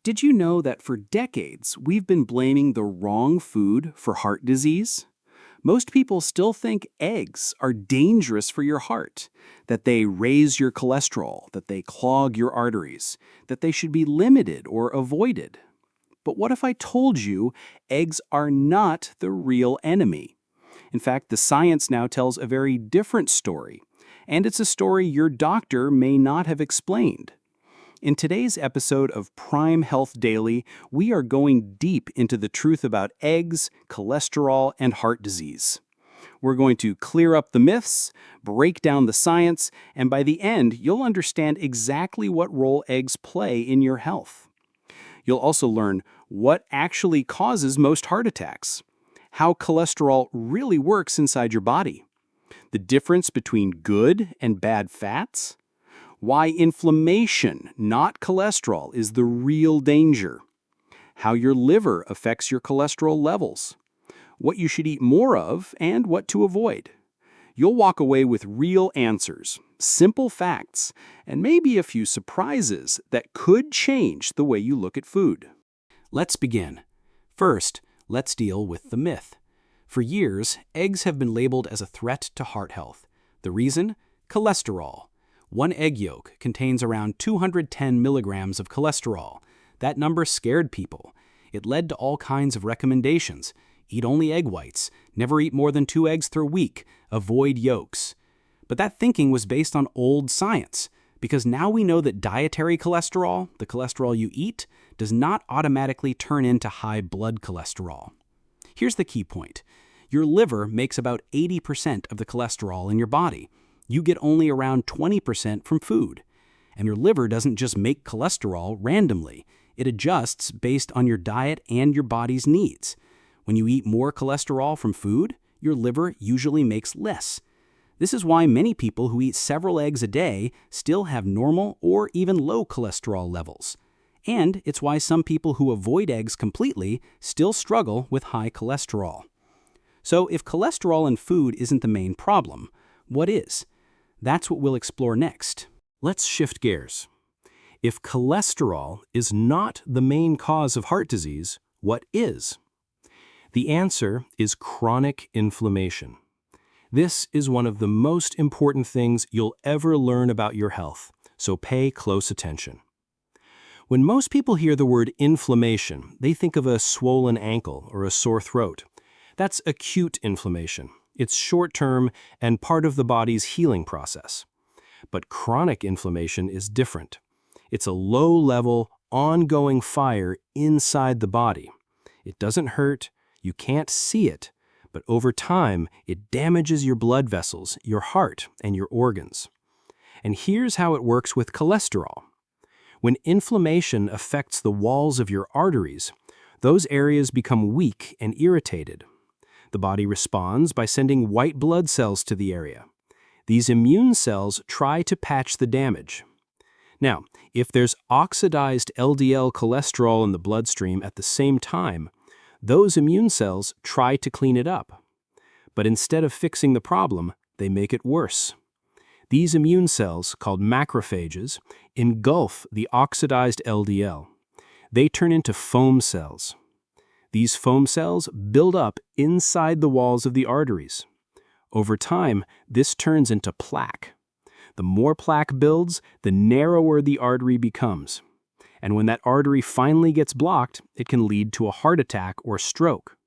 Did you know that for decades we've been blaming the wrong food for heart disease? Most people still think eggs are dangerous for your heart, that they raise your cholesterol, that they clog your arteries, that they should be limited or avoided. But what if I told you eggs are not the real enemy? In fact, the science now tells a very different story, and it's a story your doctor may not have explained. In today's episode of Prime Health Daily, we are going deep into the truth about eggs, cholesterol, and heart disease. We're going to clear up the myths, break down the science, and by the end, you'll understand exactly what role eggs play in your health. You'll also learn what actually causes most heart attacks, how cholesterol really works inside your body, the difference between good and bad fats, why inflammation, not cholesterol, is the real danger, how your liver affects your cholesterol levels, what you should eat more of, and what to avoid. You'll walk away with real answers, simple facts, and maybe a few surprises that could change the way you look at food. Let's begin. First, let's deal with the myth. For years, eggs have been labeled as a threat to heart health. The reason? Cholesterol. One egg yolk contains around 210 milligrams of cholesterol. That number scared people. It led to all kinds of recommendations. Eat only egg whites, never eat more than 2 eggs per week, avoid yolks. But that thinking was based on old science, because now we know that dietary cholesterol, the cholesterol you eat, does not automatically turn into high blood cholesterol. Here's the key point. Your liver makes about 80% of the cholesterol in your body. You get only around 20% from food. And your liver doesn't just make cholesterol randomly. It adjusts based on your diet and your body's needs. When you eat more cholesterol from food, your liver usually makes less. This is why many people who eat several eggs a day still have normal or even low cholesterol levels. And it's why some people who avoid eggs completely still struggle with high cholesterol. So if cholesterol in food isn't the main problem, what is? That's what we'll explore next. Let's shift gears. If cholesterol is not the main cause of heart disease, what is? The answer is chronic inflammation. This is one of the most important things you'll ever learn about your health, so pay close attention. When most people hear the word inflammation, they think of a swollen ankle or a sore throat. That's acute inflammation. It's short-term and part of the body's healing process. But chronic inflammation is different. It's a low-level, ongoing fire inside the body. It doesn't hurt, you can't see it, but over time, it damages your blood vessels, your heart, and your organs. And here's how it works with cholesterol. When inflammation affects the walls of your arteries, those areas become weak and irritated. The body responds by sending white blood cells to the area. These immune cells try to patch the damage. Now, if there's oxidized LDL cholesterol in the bloodstream at the same time, those immune cells try to clean it up. But instead of fixing the problem, they make it worse. These immune cells, called macrophages, engulf the oxidized LDL. They turn into foam cells. These foam cells build up inside the walls of the arteries. Over time, this turns into plaque. The more plaque builds, the narrower the artery becomes. And when that artery finally gets blocked, it can lead to a heart attack or stroke.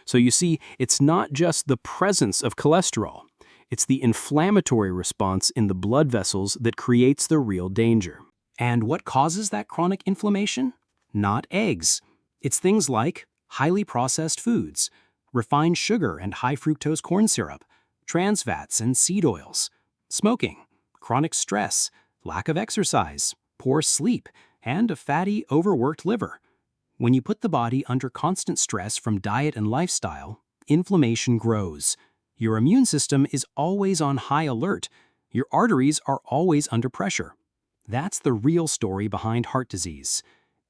So you see, it's not just the presence of cholesterol. It's the inflammatory response in the blood vessels that creates the real danger. And what causes that chronic inflammation? Not eggs. It's things like highly processed foods, refined sugar and high fructose corn syrup, trans fats and seed oils, smoking, chronic stress, lack of exercise, poor sleep, and a fatty, overworked liver. When you put the body under constant stress from diet and lifestyle, inflammation grows. Your immune system is always on high alert. Your arteries are always under pressure. That's the real story behind heart disease.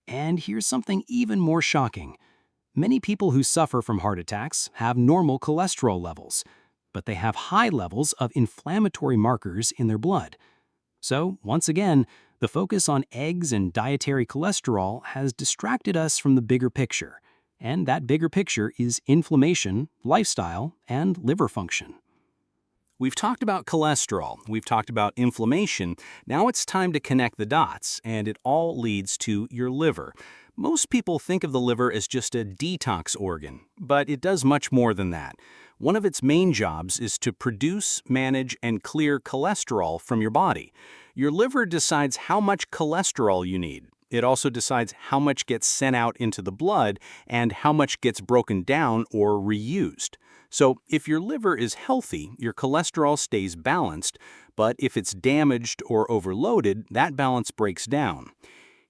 And here's something even more shocking. Many people who suffer from heart attacks have normal cholesterol levels, but they have high levels of inflammatory markers in their blood. So, once again, The focus on eggs and dietary cholesterol has distracted us from the bigger picture, and that bigger picture is inflammation, lifestyle, and liver function. We've talked about cholesterol, we've talked about inflammation. Now it's time to connect the dots, and it all leads to your liver. Most people think of the liver as just a detox organ, but it does much more than that. One of its main jobs is to produce, manage, and clear cholesterol from your body. Your liver decides how much cholesterol you need. It also decides how much gets sent out into the blood and how much gets broken down or reused. So if your liver is healthy, your cholesterol stays balanced, but if it's damaged or overloaded, that balance breaks down.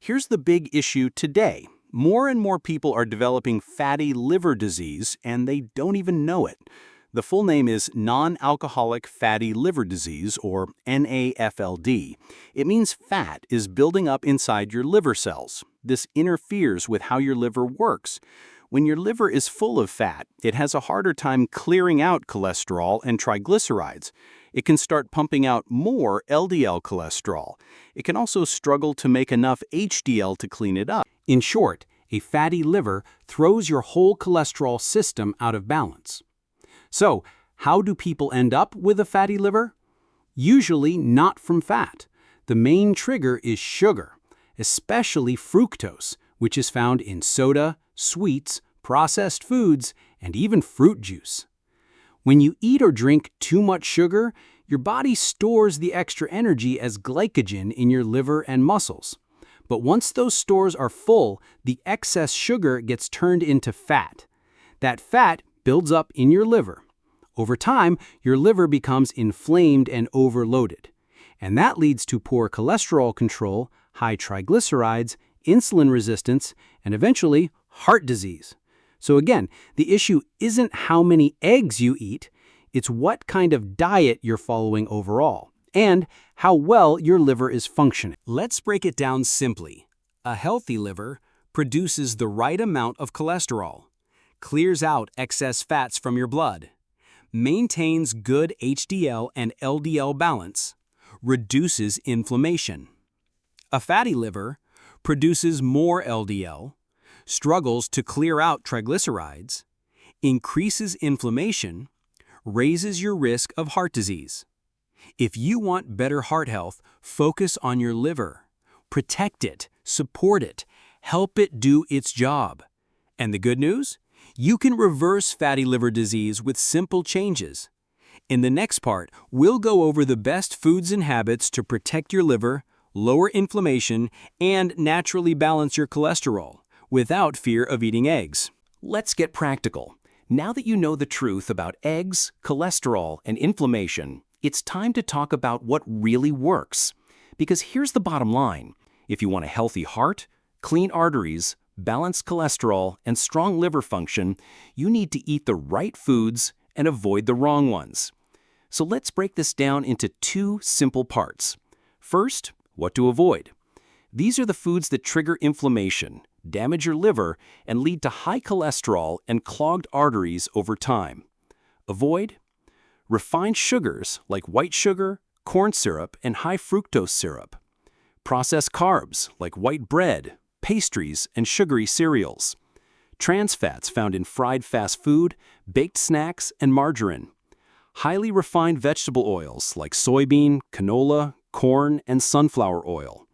Here's the big issue today. More and more people are developing fatty liver disease, and they don't even know it. The full name is non-alcoholic fatty liver disease, or NAFLD. It means fat is building up inside your liver cells. This interferes with how your liver works. When your liver is full of fat, it has a harder time clearing out cholesterol and triglycerides. It can start pumping out more LDL cholesterol. It can also struggle to make enough HDL to clean it up. In short, a fatty liver throws your whole cholesterol system out of balance. So, how do people end up with a fatty liver? Usually not from fat. The main trigger is sugar, especially fructose, which is found in soda, sweets, processed foods, and even fruit juice. When you eat or drink too much sugar, your body stores the extra energy as glycogen in your liver and muscles. But once those stores are full, the excess sugar gets turned into fat. That fat builds up in your liver. Over time, your liver becomes inflamed and overloaded. And that leads to poor cholesterol control, high triglycerides, insulin resistance, and eventually heart disease. So again, the issue isn't how many eggs you eat, it's what kind of diet you're following overall, and how well your liver is functioning. Let's break it down simply. A healthy liver produces the right amount of cholesterol, clears out excess fats from your blood, maintains good HDL and LDL balance, reduces inflammation. A fatty liver produces more LDL, struggles to clear out triglycerides, increases inflammation, raises your risk of heart disease. If you want better heart health, focus on your liver. Protect it, support it, help it do its job. And the good news? You can reverse fatty liver disease with simple changes. In the next part, we'll go over the best foods and habits to protect your liver, lower inflammation, and naturally balance your cholesterol without fear of eating eggs. Let's get practical. Now that you know the truth about eggs, cholesterol, and inflammation, it's time to talk about what really works. Because here's the bottom line. If you want a healthy heart, clean arteries, balanced cholesterol, and strong liver function, you need to eat the right foods and avoid the wrong ones. So let's break this down into two simple parts. First, what to avoid. These are the foods that trigger inflammation, damage your liver, and lead to high cholesterol and clogged arteries over time. Avoid refined sugars like white sugar, corn syrup, and high fructose syrup. Processed carbs like white bread, pastries, and sugary cereals. Trans fats found in fried fast food, baked snacks, and margarine. Highly refined vegetable oils like soybean, canola, corn, and sunflower oil.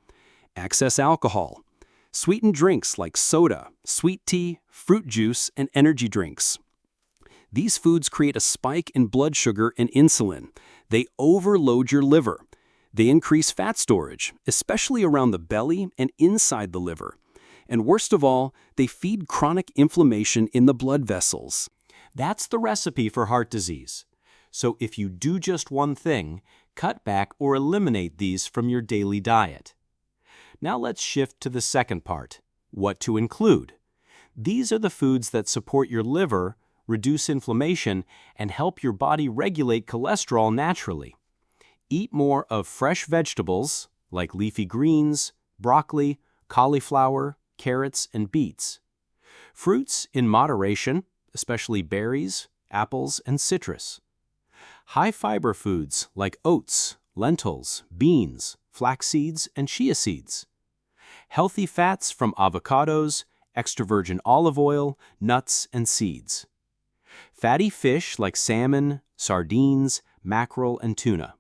Excess alcohol. Sweetened drinks like soda, sweet tea, fruit juice, and energy drinks. These foods create a spike in blood sugar and insulin. They overload your liver. They increase fat storage, especially around the belly and inside the liver. And worst of all, they feed chronic inflammation in the blood vessels. That's the recipe for heart disease. So if you do just one thing, cut back or eliminate these from your daily diet. Now let's shift to the second part, what to include. These are the foods that support your liver, reduce inflammation, and help your body regulate cholesterol naturally. Eat more of fresh vegetables like leafy greens, broccoli, cauliflower, carrots, and beets. Fruits in moderation, especially berries, apples, and citrus. High fiber foods like oats, lentils, beans, flax seeds, and chia seeds. Healthy fats from avocados, extra virgin olive oil, nuts, and seeds. Fatty fish like salmon, sardines, mackerel, and tuna.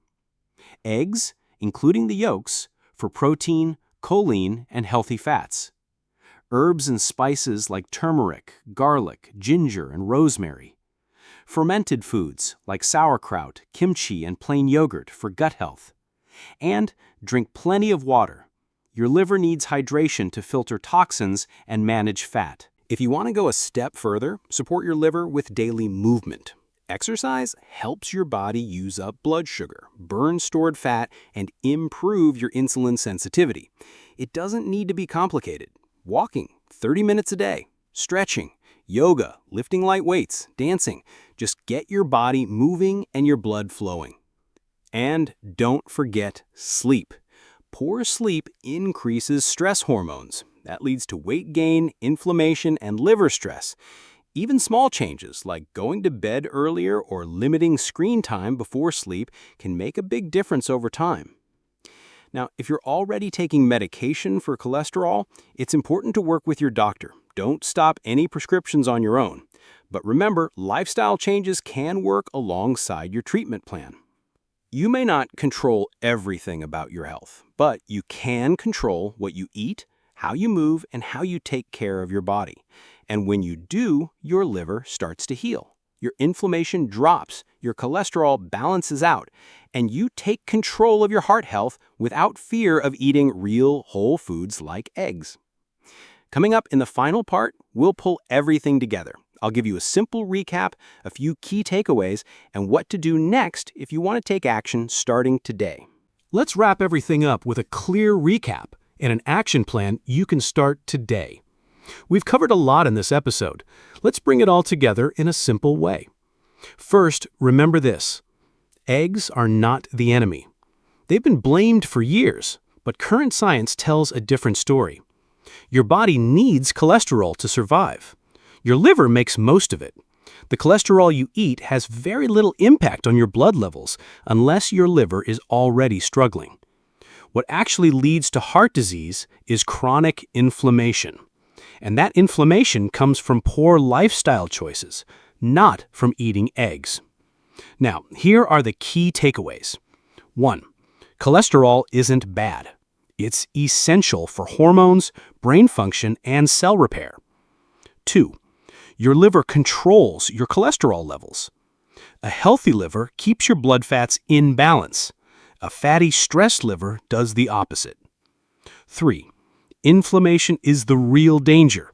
Eggs, including the yolks, for protein, choline, and healthy fats. Herbs and spices like turmeric, garlic, ginger, and rosemary. Fermented foods like sauerkraut, kimchi, and plain yogurt for gut health. And drink plenty of water. Your liver needs hydration to filter toxins and manage fat. If you want to go a step further, support your liver with daily movement. Exercise helps your body use up blood sugar, burn stored fat, and improve your insulin sensitivity. It doesn't need to be complicated. Walking 30 minutes a day, stretching, yoga, lifting light weights, dancing. Just get your body moving and your blood flowing. And don't forget sleep. Poor sleep increases stress hormones. That leads to weight gain, inflammation, and liver stress. Even small changes like going to bed earlier or limiting screen time before sleep can make a big difference over time. Now, if you're already taking medication for cholesterol, it's important to work with your doctor. Don't stop any prescriptions on your own. But remember, lifestyle changes can work alongside your treatment plan. You may not control everything about your health, but you can control what you eat, how you move, and how you take care of your body. And when you do, your liver starts to heal. Your inflammation drops, your cholesterol balances out, and you take control of your heart health without fear of eating real whole foods like eggs. Coming up in the final part, we'll pull everything together. I'll give you a simple recap, a few key takeaways, and what to do next if you want to take action starting today. Let's wrap everything up with a clear recap and an action plan you can start today. We've covered a lot in this episode. Let's bring it all together in a simple way. First, remember this. Eggs are not the enemy. They've been blamed for years, but current science tells a different story. Your body needs cholesterol to survive. Your liver makes most of it. The cholesterol you eat has very little impact on your blood levels unless your liver is already struggling. What actually leads to heart disease is chronic inflammation. And that inflammation comes from poor lifestyle choices, not from eating eggs. Now, here are the key takeaways. 1. Cholesterol isn't bad. It's essential for hormones, brain function, and cell repair. 2. Your liver controls your cholesterol levels. A healthy liver keeps your blood fats in balance. A fatty, stressed liver does the opposite. 3. Inflammation is the real danger.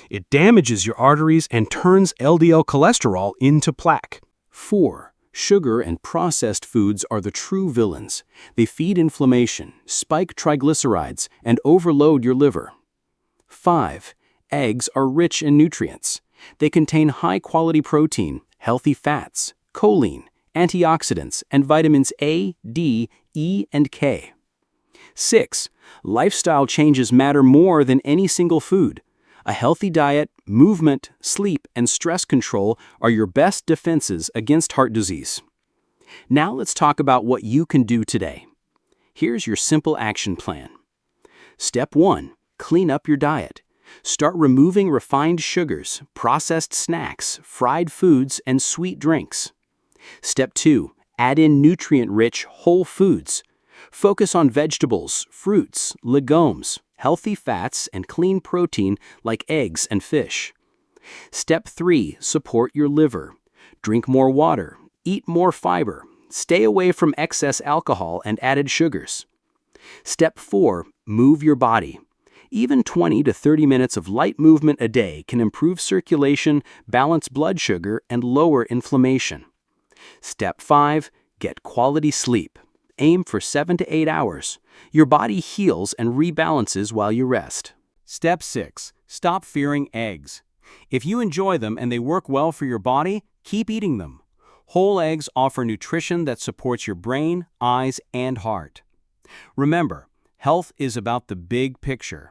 It damages your arteries and turns LDL cholesterol into plaque. 4. Sugar and processed foods are the true villains. They feed inflammation, spike triglycerides, and overload your liver. 5. Eggs are rich in nutrients. They contain high-quality protein, healthy fats, choline, antioxidants, and vitamins A, D, E, and K. 6. Lifestyle changes matter more than any single food. A healthy diet, movement, sleep, and stress control are your best defenses against heart disease. Now let's talk about what you can do today. Here's your simple action plan. Step 1. Clean up your diet. Start removing refined sugars, processed snacks, fried foods, and sweet drinks. Step 2. Add in nutrient-rich whole foods. Focus on vegetables, fruits, legumes, healthy fats, and clean protein like eggs and fish. Step 3. Support your liver. Drink more water, eat more fiber, stay away from excess alcohol and added sugars. Step 4. Move your body. Even 20 to 30 minutes of light movement a day can improve circulation, balance blood sugar, and lower inflammation. Step 5. Get quality sleep. Aim for 7 to 8 hours. Your body heals and rebalances while you rest. Step 6. Stop fearing eggs. If you enjoy them and they work well for your body, keep eating them. Whole eggs offer nutrition that supports your brain, eyes, and heart. Remember, health is about the big picture.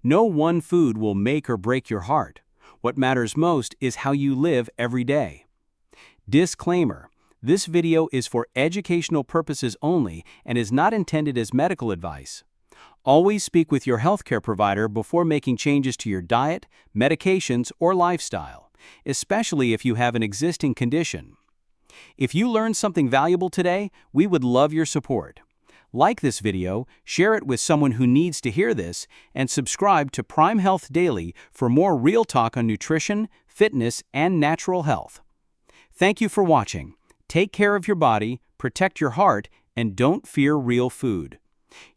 No one food will make or break your heart. What matters most is how you live every day. Disclaimer: This video is for educational purposes only and is not intended as medical advice. Always speak with your healthcare provider before making changes to your diet, medications, or lifestyle, especially if you have an existing condition. If you learned something valuable today, we would love your support. Like this video, share it with someone who needs to hear this, and subscribe to Prime Health Daily for more real talk on nutrition, fitness, and natural health. Thank you for watching. Take care of your body, protect your heart, and don't fear real food.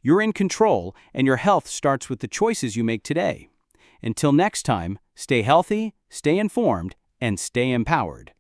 You're in control, and your health starts with the choices you make today. Until next time, stay healthy, stay informed, and stay empowered.